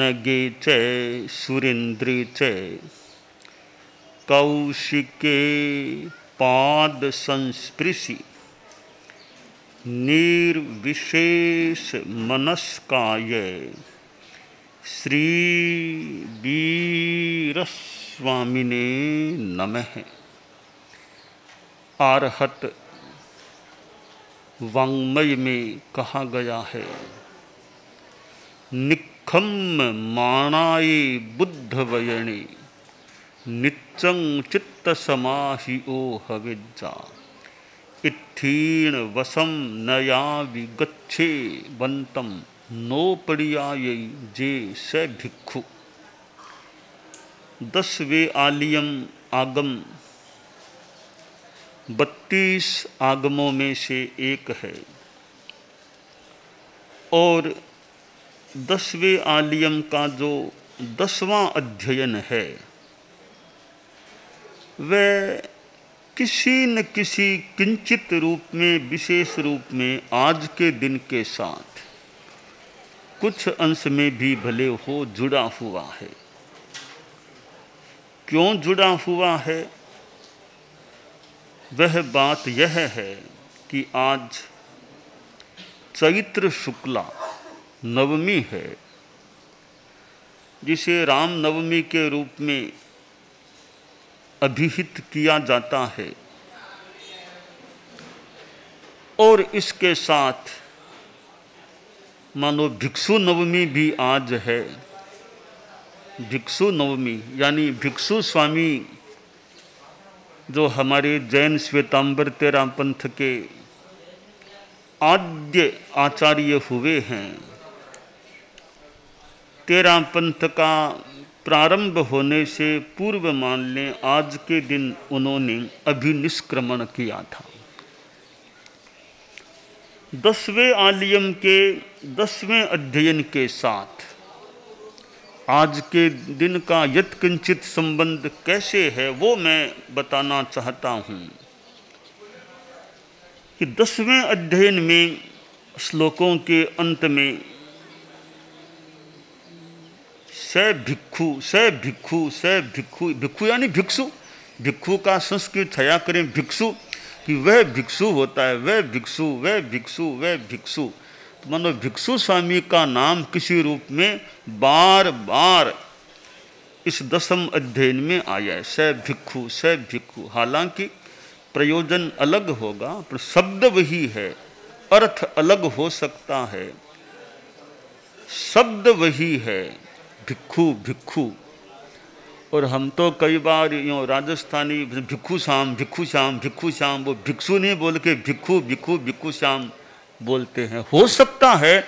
नगे च सुरेन्द्रे च कौशिके पाद संस्पृशि निर्विशेष मनस्काय श्री वीरस्वामिने नमः। आरहत वाङ्मय में कहा गया है, निखम्म माणाये बुद्धवयणे नित्यं चित्त समाहिओ हविज्जा इत्थीण वसम नया विगच्छे वंतम नोपड़ियायै जे स भिक्षु। 10वें आलियम आगम 32 आगमों में से एक है और 10वें आलियम का जो 10वां अध्ययन है वह किसी न किसी किंचित रूप में, विशेष रूप में आज के दिन के साथ कुछ अंश में भी भले हो जुड़ा हुआ है। क्यों जुड़ा हुआ है? वह बात यह है कि आज चैत्र शुक्ला नवमी है, जिसे राम नवमी के रूप में अभिहित किया जाता है और इसके साथ मानो भिक्षु नवमी भी आज है। भिक्षु नवमी यानी भिक्षु स्वामी जो हमारे जैन श्वेतांबर तेरा पंथ के आद्य आचार्य हुए हैं। तेरा पंथ का प्रारंभ होने से पूर्व मान लें आज के दिन उन्होंने अभिनिष्क्रमण किया था। 10वें आलियम के 10वें अध्ययन के साथ आज के दिन का यत्किंचित संबंध कैसे है वो मैं बताना चाहता हूँ कि 10वें अध्ययन में श्लोकों के अंत में स भिक्षु स भिक्षु स भिक्षु, भिक्षु यानी भिक्षु, भिक्षु का संस्कृत छाया करें भिक्षु कि वह भिक्षु होता है, वह भिक्षु वह भिक्षु वह भिक्षु। तो मानो भिक्षु स्वामी का नाम किसी रूप में बार बार इस 10वें अध्ययन में आया है, स भिक्षु स भिक्षु। हालांकि प्रयोजन अलग होगा पर शब्द वही है, अर्थ अलग हो सकता है, शब्द वही है, भिक्षु भिक्षु। और हम तो कई बार यूँ राजस्थानी भिक्षु श्याम भिक्षु श्याम भिक्षु श्याम, वो भिक्षु नहीं बोल के भिक्षु भिक्षु भिक्षु श्याम बोलते हैं। हो सकता है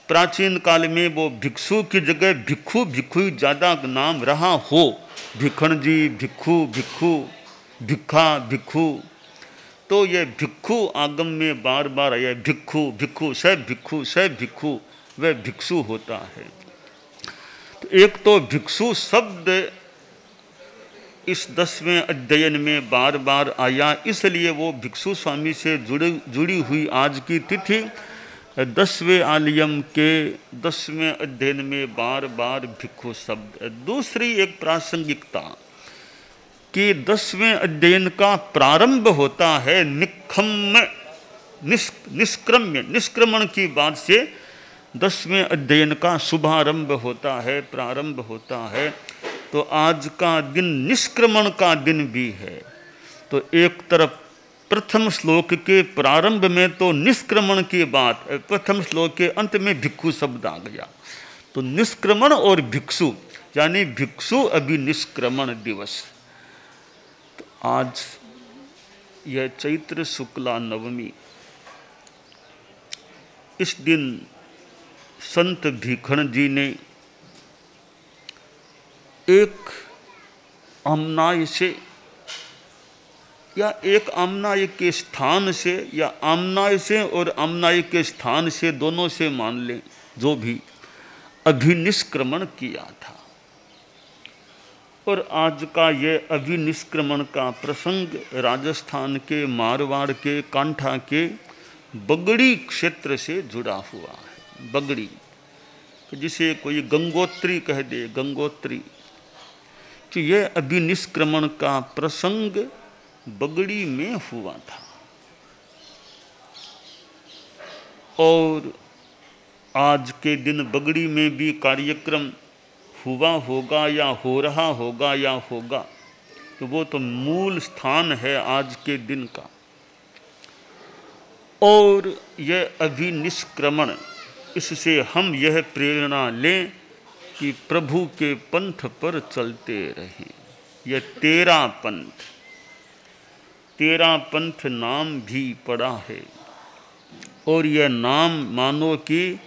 प्राचीन काल में वो भिक्षु की जगह भिक्षु भिक्षु ज़्यादा नाम रहा हो, भिखण जी भिक्षु भिक्षु भिक्खा भिक्षु। तो ये भिक्षु आगम में बार बार आया, भिक्षु भिक्षु स भिक्षु वह भिक्षु होता है। तो एक तो भिक्षु शब्द इस 10वें अध्ययन में बार बार आया, इसलिए वो भिक्षु स्वामी से जुड़ी हुई आज की तिथि 10वें आलियम के 10वें अध्ययन में बार बार भिक्षु शब्द। दूसरी एक प्रासंगिकता कि 10वें अध्ययन का प्रारंभ होता है निखम्म निष्क्रमण की बात से 10वें अध्ययन का शुभारंभ होता है, प्रारंभ होता है। तो आज का दिन निष्क्रमण का दिन भी है। तो एक तरफ प्रथम श्लोक के प्रारंभ में तो निष्क्रमण की बात, प्रथम श्लोक के अंत में भिक्षु शब्द आ गया। तो निष्क्रमण और भिक्षु यानी भिक्षु अभिनिष्क्रमण दिवस। तो आज यह चैत्र शुक्ला नवमी, इस दिन संत भीखण जी ने एक आमनाय से या एक आमनाय के स्थान से या आमनाय से और आमनाय के स्थान से दोनों से मान लें जो भी अभिनिष्क्रमण किया था। और आज का ये अभिनिष्क्रमण का प्रसंग राजस्थान के मारवाड़ के कांठा के बगड़ी क्षेत्र से जुड़ा हुआ है। बगड़ी जिसे कोई गंगोत्री कह दे, गंगोत्री, कि यह अभिनिष्क्रमण का प्रसंग बगड़ी में हुआ था और आज के दिन बगड़ी में भी कार्यक्रम हुआ होगा या हो रहा होगा या होगा, तो वो तो मूल स्थान है आज के दिन का। और यह अभिनिष्क्रमण, इससे हम यह प्रेरणा लें कि प्रभु के पंथ पर चलते रहें। यह तेरा पंथ, तेरा पंथ नाम भी पड़ा है और यह नाम मानो कि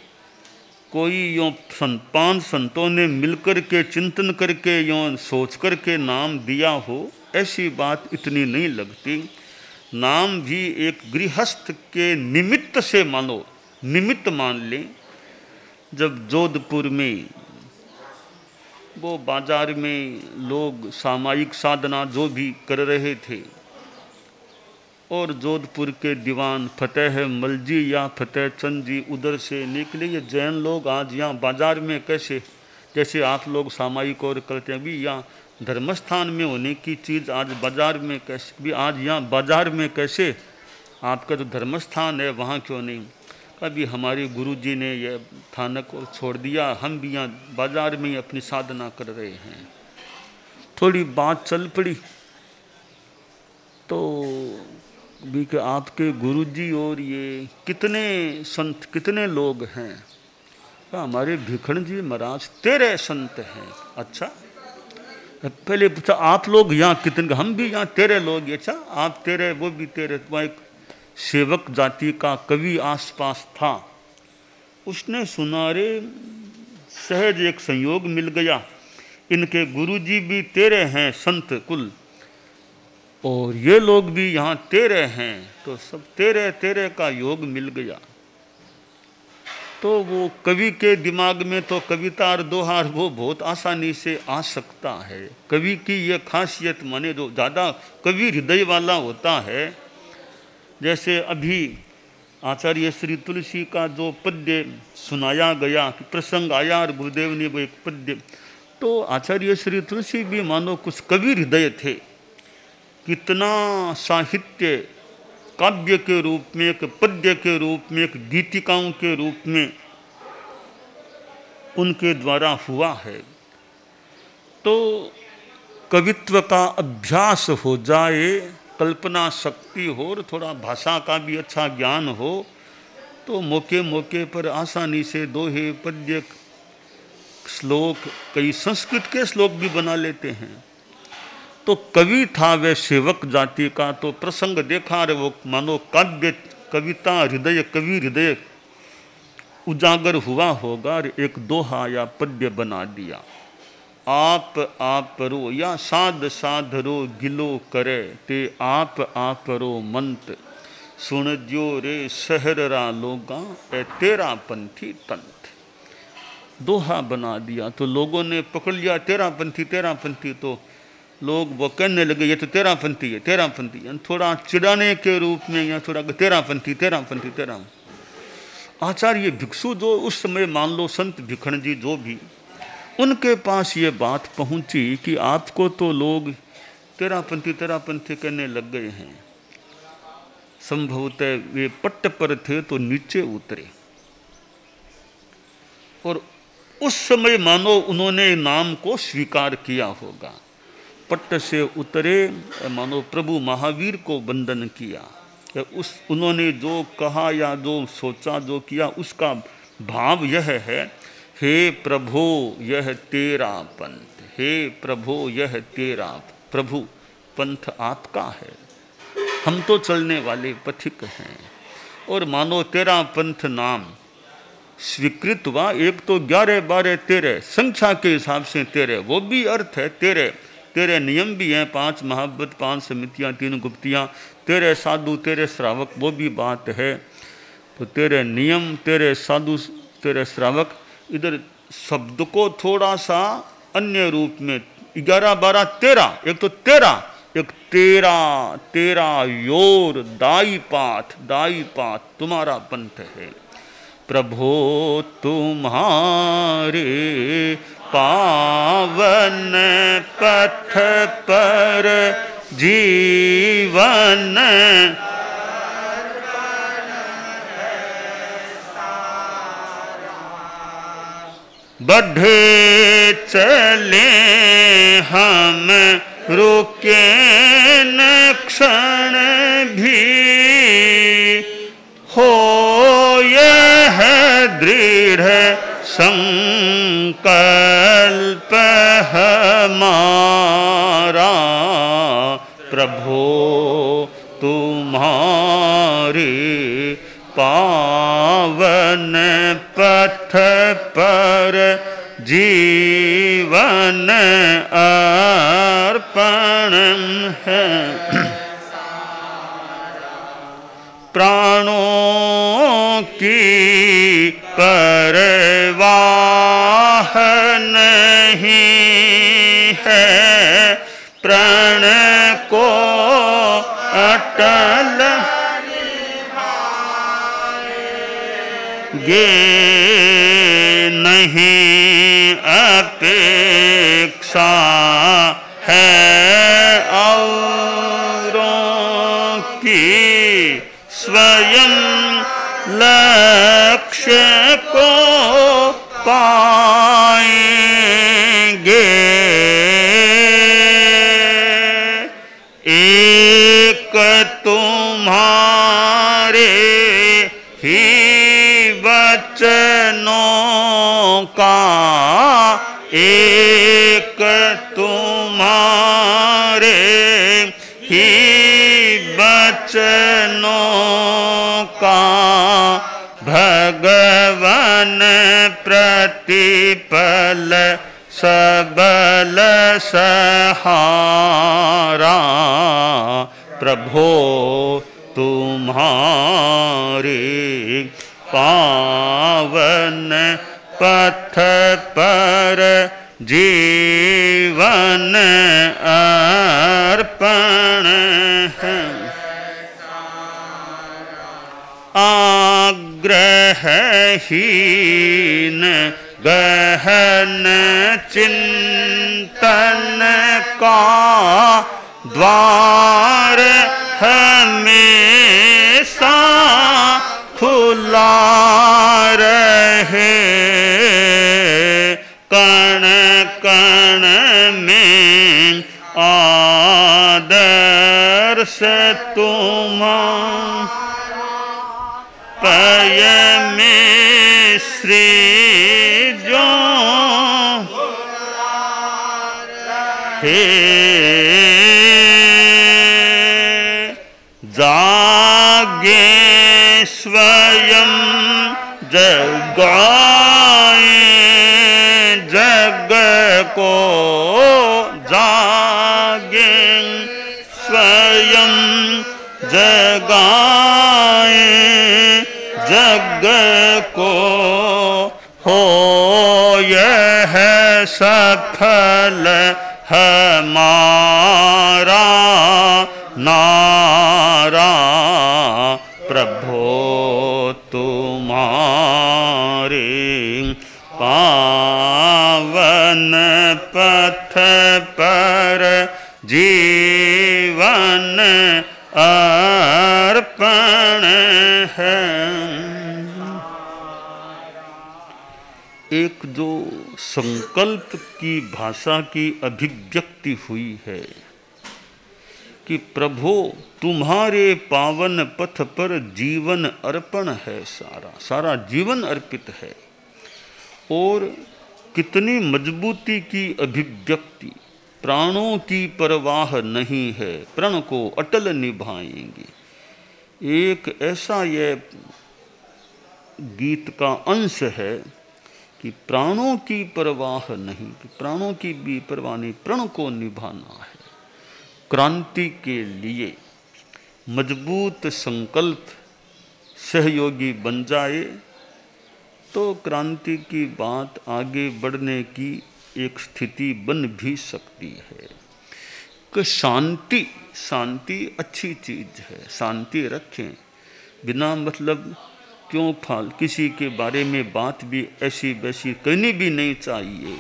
कोई यों पांच संतों ने मिलकर के चिंतन करके यों सोच करके नाम दिया हो, ऐसी बात इतनी नहीं लगती। नाम भी एक गृहस्थ के निमित्त से मानो, निमित्त मान लें। जब जोधपुर में वो बाजार में लोग सामायिक साधना जो भी कर रहे थे और जोधपुर के दीवान फतेह मल जी या फतेह चंद जी उधर से निकले, ये जैन लोग आज यहाँ बाजार में कैसे, जैसे आप लोग सामायिक और करते हैं भी, यहाँ धर्मस्थान में होने की चीज़ आज बाजार में कैसे, भी आज यहाँ बाजार में कैसे, आपका जो धर्मस्थान है वहाँ क्यों नहीं। कभी हमारे गुरु जी ने यह थानक और छोड़ दिया, हम भी यहाँ बाजार में ही अपनी साधना कर रहे हैं। थोड़ी बात चल पड़ी तो भी कि आपके गुरुजी और ये कितने संत, कितने लोग हैं। हमारे भिखण जी महाराज तेरे संत हैं। अच्छा, पहले पूछा आप लोग यहाँ कितने, हम भी यहाँ तेरे लोग। अच्छा, आप तेरे, वो भी तेरे। वहाँ एक सेवक जाति का कवि आसपास था, उसने सुना रे सहज एक संयोग मिल गया, इनके गुरुजी भी तेरे हैं संत कुल और ये लोग भी यहाँ तेरे हैं, तो सब तेरे तेरे का योग मिल गया। तो वो कवि के दिमाग में तो कविता और दोहार वो बहुत आसानी से आ सकता है। कवि की ये खासियत माने जो ज़्यादा कवि हृदय वाला होता है, जैसे अभी आचार्य श्री तुलसी का जो पद्य सुनाया गया, प्रसंग आया और गुरुदेव ने वो एक पद्य, तो आचार्य श्री तुलसी भी मानो कुछ कवि हृदय थे। कितना साहित्य काव्य के रूप में, एक पद्य के रूप में, एक गीतिकाओं के रूप में उनके द्वारा हुआ है। तो कवित्व का अभ्यास हो जाए, कल्पना शक्ति हो और थोड़ा भाषा का भी अच्छा ज्ञान हो, तो मौके मौके पर आसानी से दोहे, पद्य, श्लोक, कई संस्कृत के श्लोक भी बना लेते हैं। तो कवि था वह सेवक जाति का, तो प्रसंग देखा रे वो मानो काव्य, कविता हृदय, कवि हृदय उजागर हुआ होगा। एक दोहा या पद्य बना दिया, आप रो या साध साध रो गिलो करे, ते आप रो मंत सुन जो रे शहर रा लोगा, ए तेरा पंथी तंत। दोहा बना दिया तो लोगों ने पकड़ लिया, तेरा पंथी। तो लोग वो कहने लगे ये तो तेरा पंथी है, तेरा पंथी है, थोड़ा चिढ़ाने के रूप में या थोड़ा तेरा पंथी। आचार्य भिक्षु जो उस समय मान लो संत भिखण जी जो भी, उनके पास ये बात पहुंची कि आपको तो लोग तेरा पंथी कहने लग गए हैं। संभवतः वे पट्ट पर थे तो नीचे उतरे और उस समय मानो उन्होंने नाम को स्वीकार किया होगा। पट्ट से उतरे, मानो प्रभु महावीर को वंदन किया। उन्होंने जो कहा या जो सोचा, जो किया, उसका भाव यह है, हे प्रभु यह तेरा पंथ, हे प्रभु यह तेरा प्रभु पंथ आपका है, हम तो चलने वाले पथिक हैं। और मानो तेरा पंथ नाम स्वीकृत हुआ। एक तो 11, 12, 13 संख्या के हिसाब से 13, वो भी अर्थ है तेरे नियम भी हैं, 5 महाबत, 5 समितियाँ, 3 गुप्तियाँ, 13 साधु, 13 श्रावक, वो भी बात है। तो तेरे नियम, तेरे साधु, तेरे श्रावक, इधर शब्द को थोड़ा सा अन्य रूप में 11, 12, 13, एक तो 13, एक तेरा योर दाई पाथ तुम्हारा पंथ है। प्रभो तुम्हारे पावन पथ पर जीवन बढ़े चले हम रुके न क्षण भी, हो यह दृढ़ संकल्प हमारा, प्रभो तुम्हारे पावन पथ पर जीवन अर्पण है। प्राणों की परवाह नहीं है, प्राण को अटल गे नहीं अपेक्षा है औरों की, स्वयं लक्ष्य को पाएंगे। एक तुम्हारे ही वचनों का, एक तुम्हारे ही वचनों का, भगवन प्रतिपल सबल सहारा, प्रभो तुम्हारे पावन पथ पर जीवन अर्पण है। आग्रहहीन गहन चिंतन का द्वार हमेशा खुला रहे, कण कण में आदर्श तुम्हारा, पय में श्री जो हे जागे स्वयं जगाए जग को, जागे स्वयं जगाए जग को, हो यह सफल हमारा नारा, प्रभो तुम्हारे पावन पथ पर जीवन अर्पण है। एक जो संकल्प की भाषा की अभिव्यक्ति हुई है कि प्रभो तुम्हारे पावन पथ पर जीवन अर्पण है, सारा जीवन अर्पित है, और कितनी मजबूती की अभिव्यक्ति, प्राणों की परवाह नहीं है, प्रण को अटल निभाएंगे। एक ऐसा यह गीत का अंश है कि प्राणों की परवाह नहीं, कि प्राणों की भी परवाह नहीं, प्रण को निभाना है। क्रांति के लिए मजबूत संकल्प सहयोगी बन जाए तो क्रांति की बात आगे बढ़ने की एक स्थिति बन भी सकती है। कि शांति अच्छी चीज़ है, शांति रखें, बिना मतलब क्यों किसी के बारे में बात भी ऐसी वैसी करनी भी नहीं चाहिए।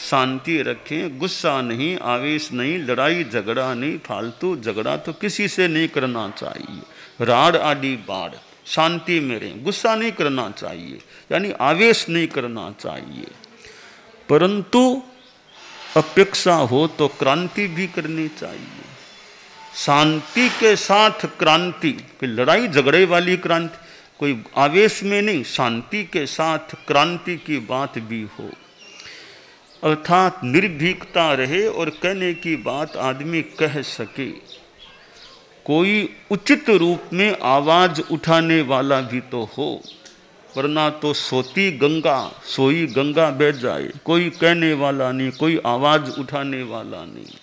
शांति रखें, गुस्सा नहीं, आवेश नहीं, लड़ाई झगड़ा नहीं, फालतू झगड़ा तो किसी से नहीं करना चाहिए। राड़ आदि बाढ़, शांति में रहें, गुस्सा नहीं करना चाहिए, यानी आवेश नहीं करना चाहिए। परंतु अपेक्षा हो तो क्रांति भी करनी चाहिए। शांति के साथ क्रांति, कोई लड़ाई झगड़े वाली क्रांति, कोई आवेश में नहीं, शांति के साथ क्रांति की बात भी हो, अर्थात निर्भीकता रहे और कहने की बात आदमी कह सके। कोई उचित रूप में आवाज उठाने वाला भी तो हो, वरना तो सोती गंगा सोई गंगा बह जाए। कोई कहने वाला नहीं, कोई आवाज उठाने वाला नहीं।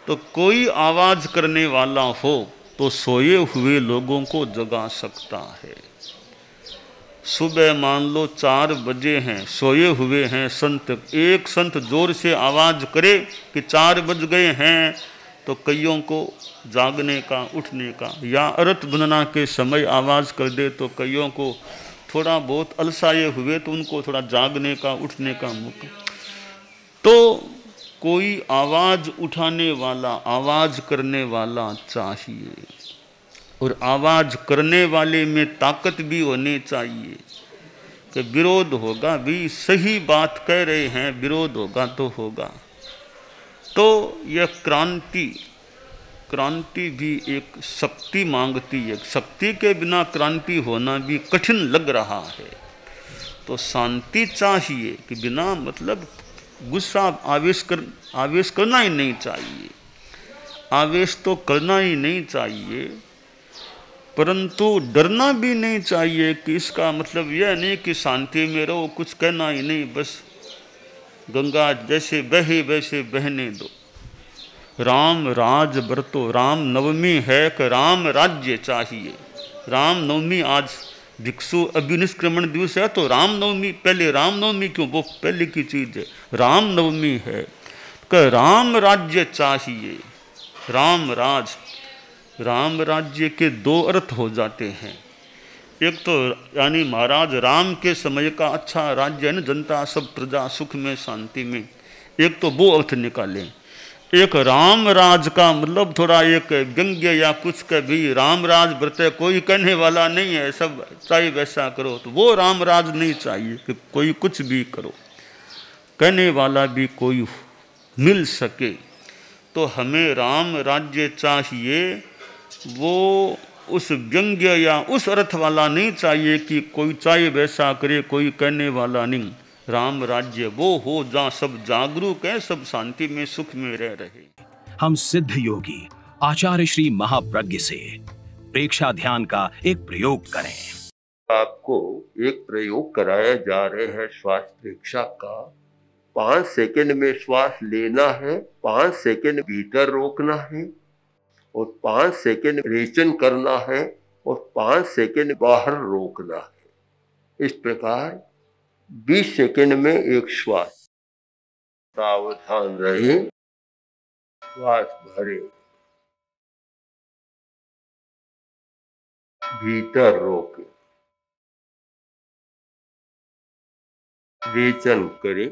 तो कोई आवाज करने वाला हो तो सोए हुए लोगों को जगा सकता है। सुबह मान लो 4 बजे हैं, सोए हुए हैं संत, एक संत जोर से आवाज करे कि 4 बज गए हैं, तो कईयों को जागने का, उठने का, या अर्थ बनना के समय आवाज कर दे तो कईयों को थोड़ा बहुत अलसाए हुए तो उनको थोड़ा जागने का, उठने का मौका। तो कोई आवाज उठाने वाला, आवाज करने वाला चाहिए, और आवाज करने वाले में ताकत भी होनी चाहिए कि विरोध होगा भी, सही बात कह रहे हैं, विरोध होगा तो होगा। तो यह क्रांति भी एक शक्ति मांगती है। शक्ति के बिना क्रांति होना भी कठिन लग रहा है। तो शांति चाहिए कि बिना मतलब गुस्सा, आवेश करना ही नहीं चाहिए। आवेश तो करना ही नहीं चाहिए, परंतु डरना भी नहीं चाहिए कि इसका मतलब यह नहीं कि शांति में रहो, कुछ कहना ही नहीं, बस गंगा जैसे बहे वैसे बहने दो। राम राज बरतो, राम नवमी है कि राम राज्य चाहिए। राम नवमी आज भिक्षु अभिनिष्क्रमण दिवस है, तो राम नवमी, पहले राम नवमी क्यों, वो पहले की चीज है। राम नवमी है कि राम राज्य चाहिए। राम राज, राम राज्य के 2 अर्थ हो जाते हैं। एक तो यानी महाराज राम के समय का अच्छा राज्य है ना, जनता सब प्रजा सुख में शांति में, एक तो वो अर्थ निकालें। एक राम राज का मतलब थोड़ा एक व्यंग्य या कुछ का भी, राम राज बरते कोई कहने वाला नहीं है, सब चाहे वैसा करो, तो वो राम राज नहीं चाहिए कि कोई कुछ भी करो, कहने वाला भी कोई मिल सके। तो हमें राम राज्य चाहिए, वो उस व्यंग्य या उस अर्थ वाला नहीं चाहिए कि कोई चाहे वैसा करे, कोई कहने वाला नहीं। राम राज्य वो हो जहाँ सब जागरूक है, सब शांति में सुख में रह रहे। हम सिद्ध योगी आचार्य श्री महाप्रज्ञ से प्रेक्षा ध्यान का एक प्रयोग करें। आपको एक प्रयोग कराया जा रहे हैं श्वास प्रेक्षा का। 5 सेकंड में श्वास लेना है, 5 सेकंड भीतर रोकना है, और 5 सेकंड रेचन करना है, और 5 सेकंड बाहर रोकना है। इस प्रकार 20 सेकंड में एक श्वास। सावधान रहे, श्वास भरे, भीतर रोके, रेचन करे,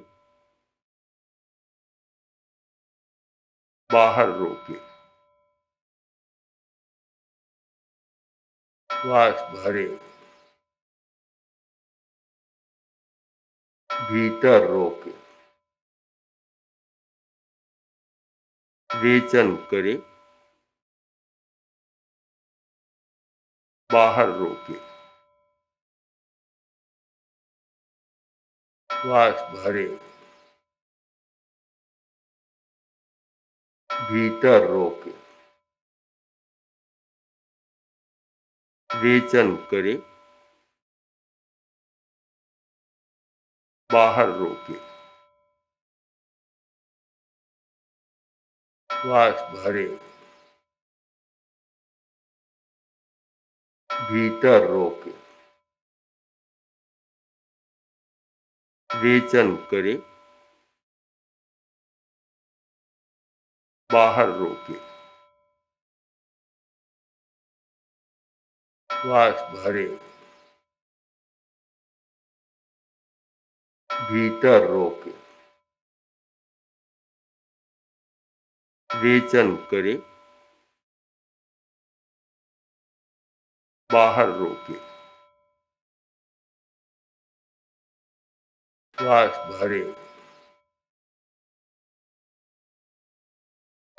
बाहर रोके। श्वास भरे, भीतर रोके, रेचन करे, बाहर रोके। श्वास भरे, भीतर रोके, रेचन करे, बाहर रोके। श्वास भरे, भीतर रोके, रेचन करे, बाहर रोके। श्वास भरे, भीतर रोके, रेचन करे, बाहर रोके, श्वास भरे,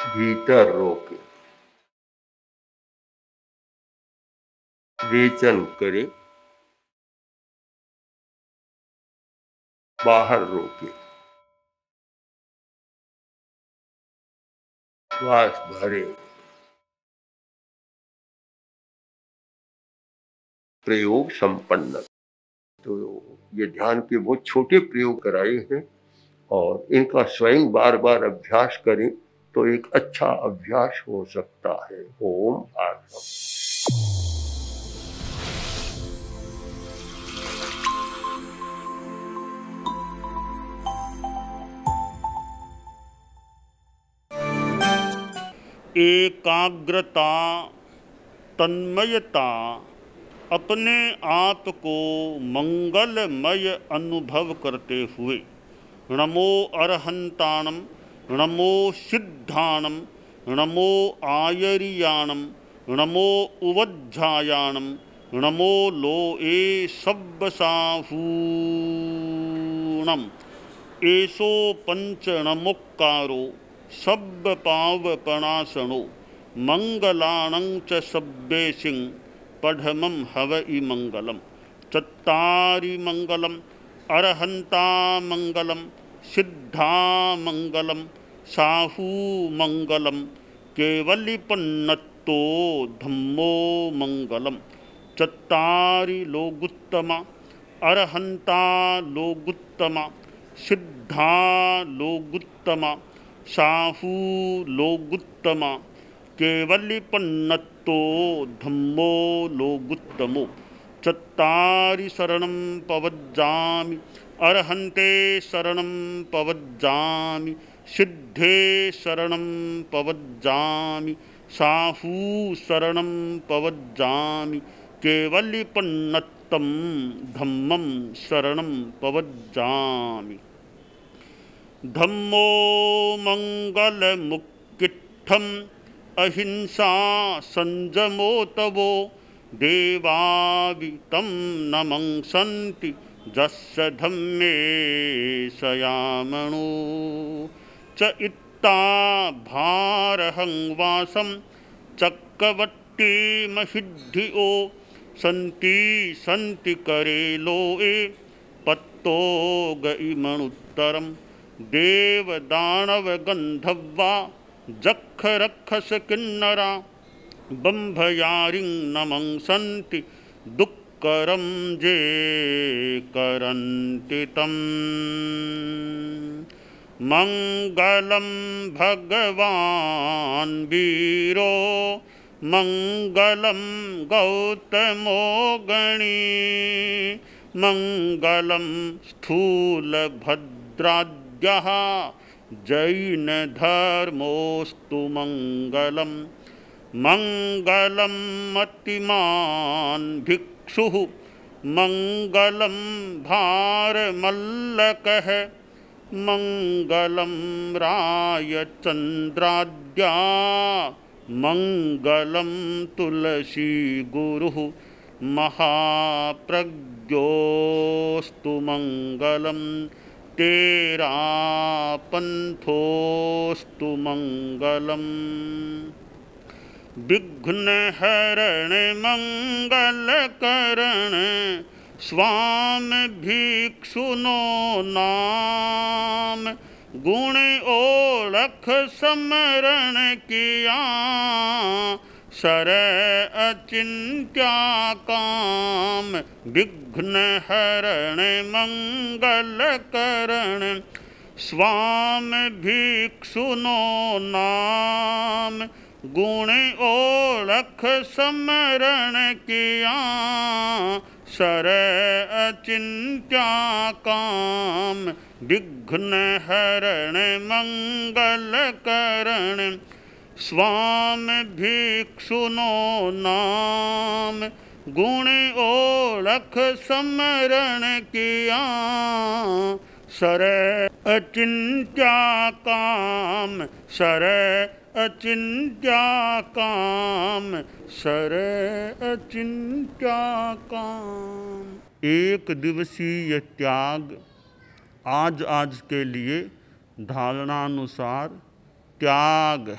भीतर रोके, रेचन करे, बाहर रोके, श्वास भरे। प्रयोग संपन्न। तो ये ध्यान के बहुत छोटे प्रयोग कराए हैं और इनका स्वयं बार बार अभ्यास करें तो एक अच्छा अभ्यास हो सकता है। ओम आत्मा। एकाग्रता, तन्मयता, अपने आप को मंगलमय अनुभव करते हुए नमो अरहंताणम, नमो सिद्धाणम, नमो आयरियाणम, नमो उवज्झायाणम, नमो लोए सब्बसाहूणम, एसो पंच नमोक्कारो सब्ब पावपणासनो मंगलाणं च सब्बेसिं पढ़मं हवइ मंगलम। चत्तारि मंगलम, अरहंता मंगलम, सिद्धा मंगलम, साहू मंगलम, केवलिपन्नत्तो धम्मो मंगलम। चत्तारि लोगुत्तमा, अरहंता लोगुत्तमा, सिद्धा लोगुत्तमा, साहू लोगुत्तमा, केवलिपन्नत्तो धम्मो लोगुत्तमो। चत्तारि शरणं पवज्जामि, अरहन्ते शरणं पवज्जामि, सिद्धे शरणं पवज्जामि, साहू शरणं पवज्जामि, केवलिपन्नत्तं धम्मं शरणं पवज्जामि। धम्मो मंगलमुक्किट्ठम् अहिंसा संजमो तवो देवावितं नमंसन्ति जस्य धम्मे सयामणो। च इत्ता भारहं वासं चक्रवर्ती महिद्धिओ सन्ति सन्ति करे लोए पत्तो गइमणुत्तरम्। देव दानव गंधर्वा जख रक्षस किन्नरा बंभयारिं नमंसन्ति दुक्करं जे करन्ति तम्। मंगलं भगवान् वीरो मंगलं गौतमो गणी मंगलं स्थूलभद्राद्यः जैन धर्मोस्तु मंगलम। मंगलम मतिमान् भिक्षुः मंगलम भारमल्लकः मंगलम रायचन्द्राद्या मंगलम तुलसी गुरुः महाप्रज्ञोस्तु मंगलम। तेरा पंथोस्तु मंगलम। विघ्न हरण मंगल करण स्वामी भिक्षुनो नाम। गुण ओळख समरण किया सर अचिंत्या काम। विघ्न हरण मंगल करण स्वामी भिक्षुनो नाम। गुण ओळख समरण किया सर अचिंत्या काम। विघ्न हरण मंगल करण स्वामी भिक्षुनो नाम। गुण ओळख समरण किया सर अचिंत्या काम, सर अचिंत्या काम, सर अचिंत्या काम। एक दिवसीय त्याग, आज आज के लिए धारणानुसार त्याग